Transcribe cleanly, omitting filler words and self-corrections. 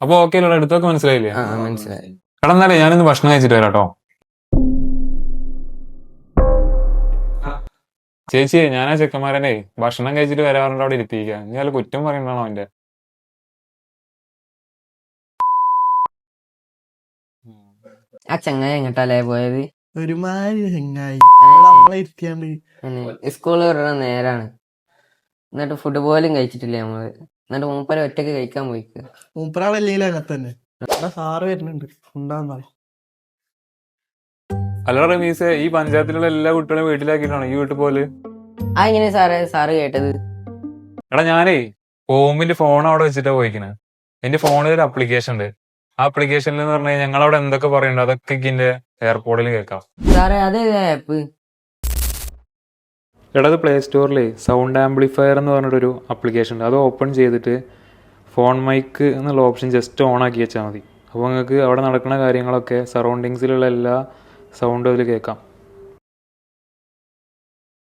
അപ്പൊ ഓക്കെ അല്ലേ, എടുത്തൊക്കെ മനസ്സിലായില്ലേ? മനസ്സിലായി. എടാ എന്നാലേ ഞാനിന്ന് ഭക്ഷണം കഴിച്ചിട്ട് വരാം കേട്ടോ. ചേച്ചി, ഞാനാ ചെക്കന്മാരനെ ഭക്ഷണം കഴിച്ചിട്ട് വരാറുണ്ട് അവിടെ ഇരുത്തിയിരിക്കുക. നീ അല്ല കുറ്റം പറയണ്ടാണോ അവന്റെ? ആ ചങ്ങായി എങ്ങട്ടാലേ പോയത്? ഒരുമാതിരി ചെങ്ങായി സ്കൂളിൽ വരണ നേരാണ്. എന്നിട്ട് ഫുഡ് പോലും കഴിച്ചിട്ടില്ല നമ്മള്. എന്നിട്ട് മൂപ്പര ഒറ്റക്ക് കഴിക്കാൻ പോയിക്ക്. മൂപ്പരാളല്ലെങ്കിലും അങ്ങനെ തന്നെ. സാറ് വരുന്നുണ്ട്, ഉണ്ടാകുന്ന അല്ല റമീസെ, ഈ പഞ്ചായത്തിലുള്ള എല്ലാ കുട്ടികളെയും വീട്ടിലാക്കിയിട്ടാണ് ഈ വീട്ടിൽ പോലെ. ആ എങ്ങനെ സാറ് കേട്ടത്? എടാ ഞാനേ ഓമിന്റെ ഫോൺ അവിടെ വെച്ചിട്ടാ പോയിക്കണേ. എന്റെ ഫോണിൽ ഒരു അപ്ലിക്കേഷൻ ഉണ്ട്. ആ ആപ്ലിക്കേഷനിൽ എന്ന് പറഞ്ഞാൽ ഞങ്ങളവിടെ എന്തൊക്കെ പറയുന്നുണ്ട് അതൊക്കെ എന്റെ എയർപോർട്ടിൽ കേൾക്കാം. സാറേ അതേതാ ആപ്പ്? എടാ അത് പ്ലേ സ്റ്റോറിലെ സൗണ്ട് ആംപ്ലിഫയർ എന്ന് പറഞ്ഞിട്ടൊരു ആപ്ലിക്കേഷൻ ഉണ്ട്. അത് ഓപ്പൺ ചെയ്തിട്ട് ഫോൺ മൈക്ക് എന്നുള്ള ഓപ്ഷൻ ജസ്റ്റ് ഓൺ ആക്കി വെച്ചാൽ മതി. അപ്പോൾ നിങ്ങൾക്ക് അവിടെ നടക്കുന്ന കാര്യങ്ങളൊക്കെ സറൗണ്ടിങ്സിലുള്ള എല്ലാ സൗണ്ടും അതിൽ കേൾക്കാം.